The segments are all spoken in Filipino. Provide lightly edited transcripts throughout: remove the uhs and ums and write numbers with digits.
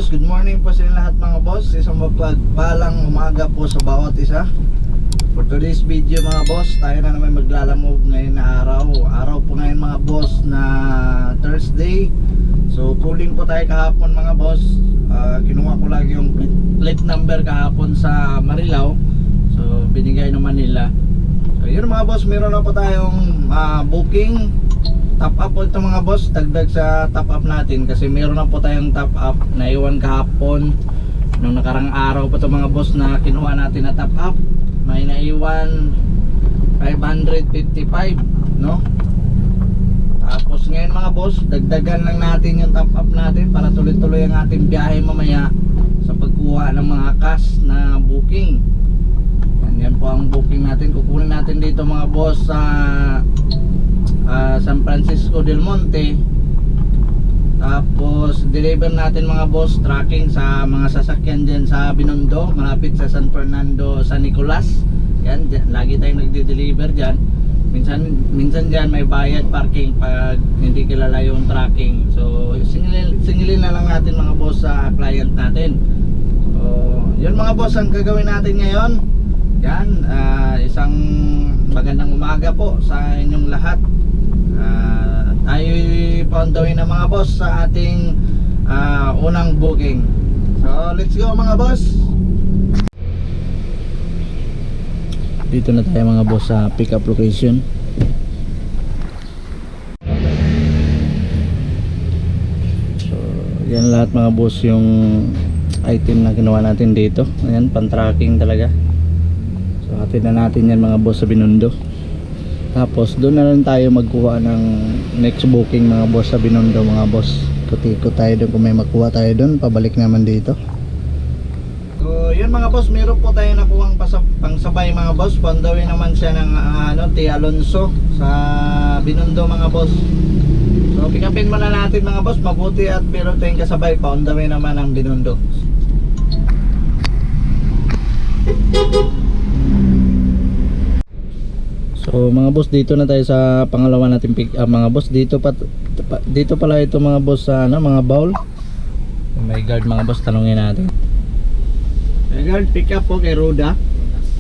boss, good morning po sa lahat mga boss. Isang mapagpalang umaga po sa bawat isa. For today's video mga boss, tayo na naman maglalamove ngayon na araw po ngayon mga boss na Thursday. So cooling po tayo kahapon mga boss. Kinuha ko lagi yung plate number kahapon sa Marilao. So binigay naman nila. So yun mga boss, meron na po tayong booking. Top up po ito mga boss, dagdag sa top up natin kasi meron na po tayong top up na iwan kahapon nung nakarang araw po ito mga boss na kinuha natin na top up. May naiwan 555, no? Tapos ngayon mga boss, dagdagan lang natin yung top up natin para tuloy-tuloy ang ating biyahe mamaya sa pagkuha ng mga cash na booking. Yan po ang booking natin. Kukunin natin dito mga boss sa San Francisco del Monte. Tapos deliver natin mga boss tracking sa mga sasakyan dyan sa Binondo, malapit sa San Fernando, San Nicolas. Yan, dyan, lagi tayong nagde-deliver dyan. Minsan dyan may bayad parking pag hindi kilala yung tracking. So singilin na lang natin mga boss sa client natin. So yun mga boss ang gagawin natin ngayon. Yan, isang magandang umaga po sa inyong lahat. Tayo on the way na mga boss sa ating unang booking. So let's go mga boss. Dito na tayo mga boss sa pick up location. So yan lahat mga boss yung item na ginawa natin dito. Ayan, pan tracking talaga. So hatid na natin yan mga boss sa Binondo. Tapos doon na rin tayo magkuha ng next booking mga boss sa Binondo mga boss. Ikot-ikot tayo doon kung may makuha tayo doon, pabalik naman dito. So yun mga boss, meron po tayo nakuhang pangsabay mga boss. Pandawin naman siya ng T. Alonso sa Binondo mga boss. So pick upin muna natin mga boss, mabuti at meron tayong kasabay. Pandawin naman ang Binondo. So mga boss, dito na tayo sa pangalawa natin pick up mga boss. Dito pala ito mga boss sa mga bowl. May guard mga boss, tanungin natin. May guard, pick up po kay Roda.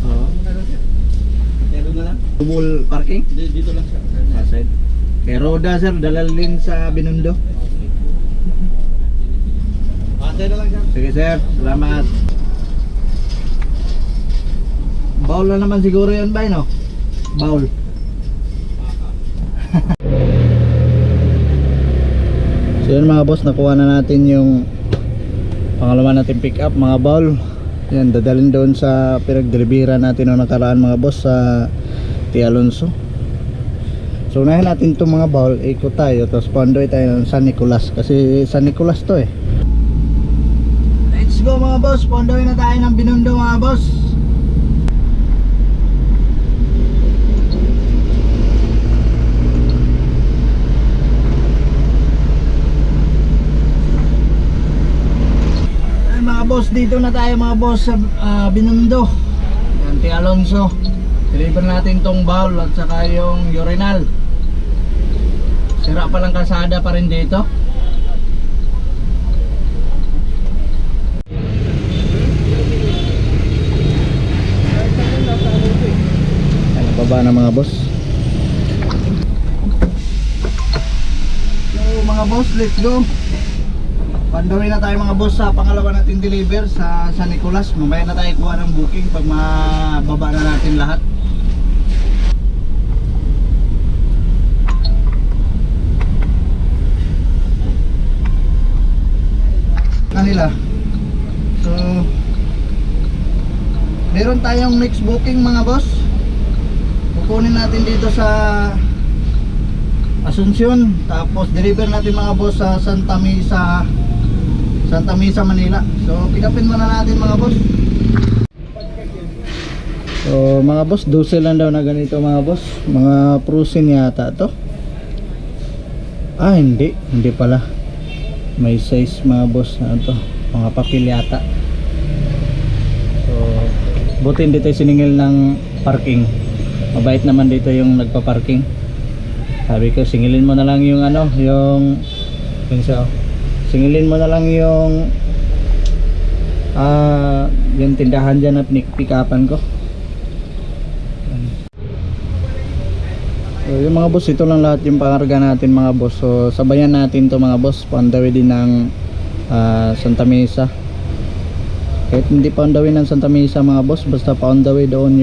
Oo. Kay Roda lang? Double parking? Dito lang siya. Sa side. Kay Roda sir, dalalin sa Binondo. Patay na lang siya. Sige sir, salamat. Bowl na naman siguro yun ba no? Bowl. So yun mga boss, nakuha na natin yung pangalawa natin pick up mga bowl. Yan, dadalhin doon sa pinagdelibera natin noong nakaraan mga boss sa T. Alonso. So unahin natin itong mga bowl, ikot tayo, tapos pandoy tayo ng San Nicolas kasi San Nicolas to eh. Let's go mga boss, pandoy na tayo ng Binondo mga boss. Boss, dito na tayo mga boss sa Binondo. Yan, T. Alonso. Deliver natin tong bowl at saka yung urinal. Sira pa lang kalsada pa rin dito. Ayan, baba na mga boss. So mga boss, let's go. Pandawin na tayo mga boss sa pangalawa natin deliver sa San Nicolas. Mamaya na tayo kuha ng booking pag mababa na natin lahat. Kanila. So meron tayong next booking mga boss. Kukunin natin dito sa Asuncion. Tapos deliver natin mga boss sa Santa Mesa, Manila. So pick upin muna natin mga boss. So mga boss, 12 lang daw na ganito mga boss. Mga Prusin yata to. Hindi pala. May size mga boss. Ano to? Mga papel yata. So buti hindi tayo siningil ng parking. Mabait naman dito yung nagpa-parking. Sabi ko singilin mo na lang yung yung singilin mo na lang yung Yung tindahan dyan na pick upan ko. So, yung mga boss, ito lang lahat yung pangarga natin mga boss. So sabayan natin to mga boss, on the way din ng Santa Mesa. Kahit hindi pa on the way ng Santa Mesa mga boss, basta pa on the way doon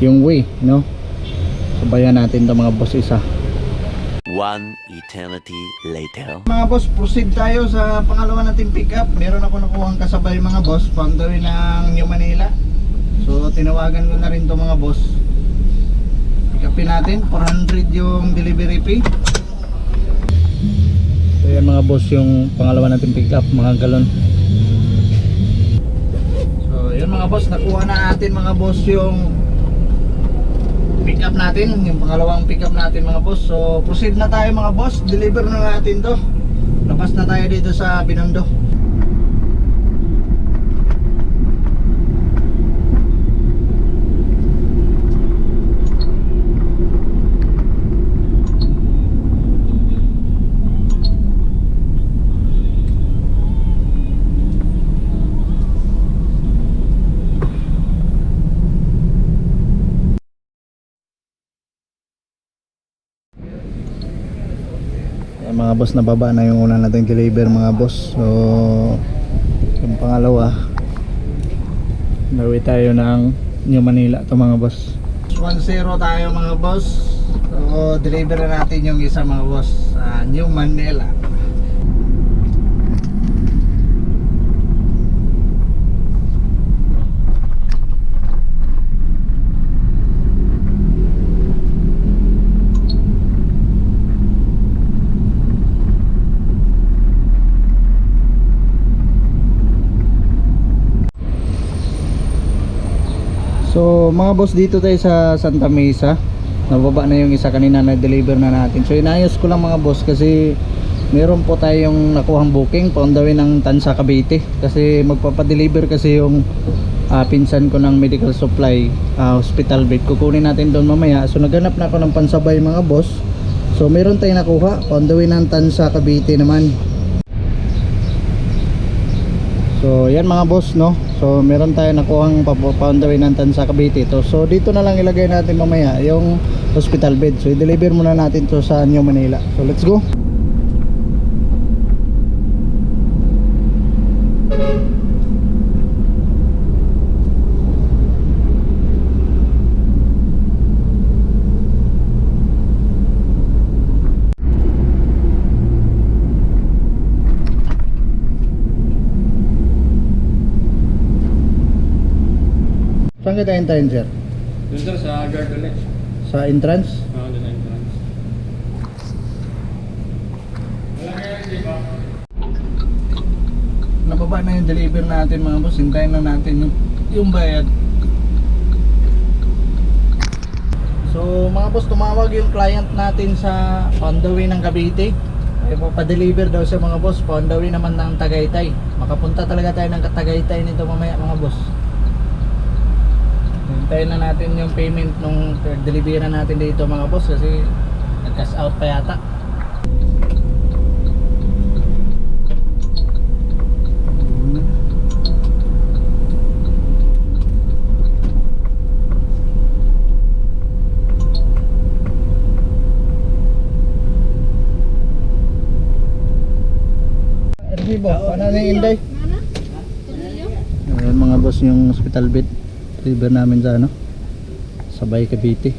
yung way, no? Sabayan natin to mga boss isa. One eternity later. Mga boss, proceed tayo sa pangalawa nating pick up. Meron ako nakuhang kasabay mga boss, pa on the way ng New Manila. So tinawagan ko na rin to mga boss. Pick upin natin, 400 yung delivery fee. So yan mga boss yung pangalawa nating pick up, mga galon. So yun mga boss, nakuha na natin mga boss yung pick up natin, yung pangalawang pick up natin mga boss. So proceed na tayo mga boss, deliver na natin to. Labas na tayo dito sa Binondo. Mga boss, nababa na yung una nating deliver mga boss. So yung pangalawa, bawi tayo ng New Manila to mga boss. 1-0 tayo mga boss. So deliver na natin yung isa mga boss sa New Manila. So mga boss, dito tayo sa Santa Mesa. Nababa na yung isa kanina na deliver na natin. So inayos ko lang mga boss kasi meron po tayong nakuhang booking pa on the way ng Tansa Cavite. Kasi magpapadeliver kasi yung pinsan ko ng medical supply, hospital bed. Kukunin natin doon mamaya. So naghanap na ako ng pansabay mga boss. So meron tayong nakuha pa on the way ng Tansa Cavite naman. So yan mga boss, no. So meron tayo nakuhang pa-on the way ng Tansa Cavite to. So dito na lang ilagay natin mamaya yung hospital bed. So i-deliver muna natin to sa New Manila. So let's go. Saan kita hintayin sir? Doon sir, sa guard ulit. Sa entrance? Oo, doon sa entrance. Wala kaya hindi ba? Nababa na yung deliver natin mga boss. Hintayin na natin yung bayad. So mga boss, tumawag yung client natin sa on the way ng Cavite. Ay pa-deliver daw siya mga boss. On the way naman ng Tagaytay. Makapunta talaga tayo ng Tagaytay nito mamaya mga boss. Hintayin na natin yung payment nung delivery natin dito mga boss kasi nag-cash out pa yata. Erbibo, ano na yung Inday? Ayan mga boss yung hospital bed. Deliver namin sa Sabay Cavite.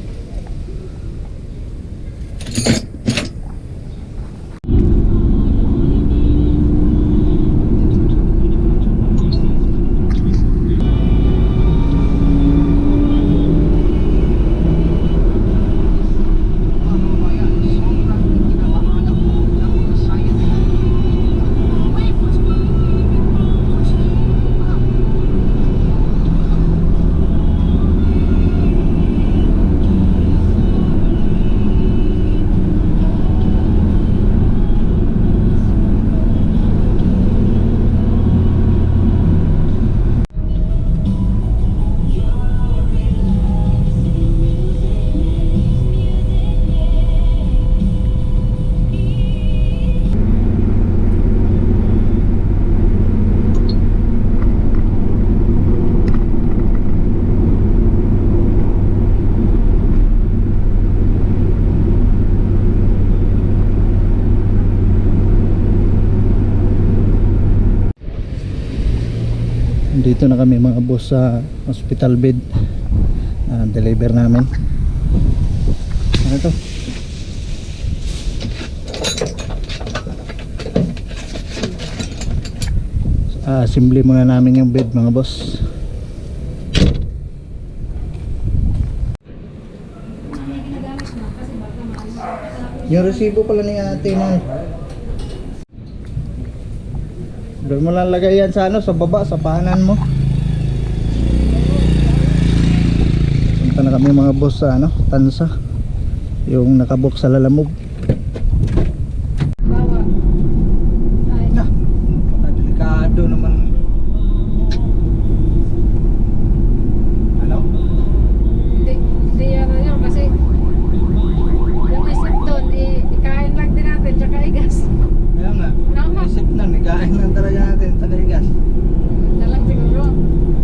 Dito na kami mga boss sa hospital bed na deliver namin. Ano to? Assembly muna namin yung bed mga boss. Yung resibo pala ni ate nun. Doon mo lang lagay yan sa ano, sa baba, sa paanan mo. Punta na kami mga boss sa ano, Tansa. Yung nakabook sa Lalamove. Na, delikado naman. Ano? Hindi yan yun kasi yung isip doon, ikain lang din natin tsaka igas. Kaya nga, Tama. isip na, ikain lang talaga natin sa kaigas. Wag na lang siguro.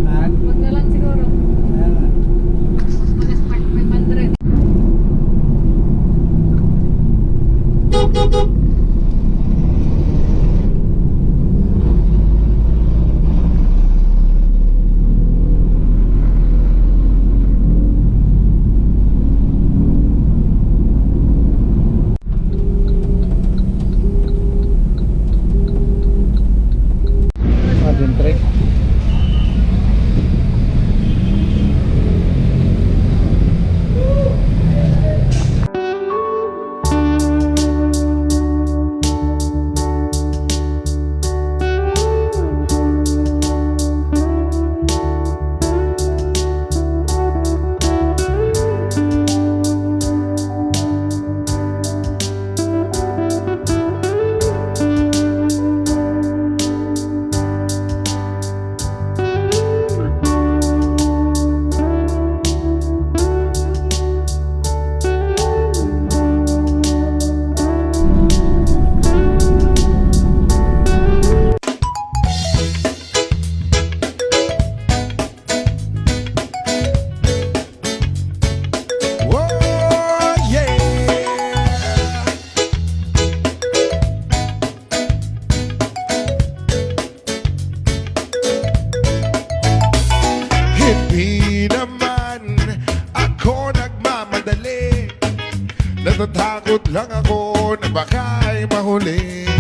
Ha? Wag na lang siguro. Kaya nga. Mag-stack 500. Adentry. Oh, yeah. Hindi naman ako nagmamadali. Natatakot lang ako na baka'y mahuli.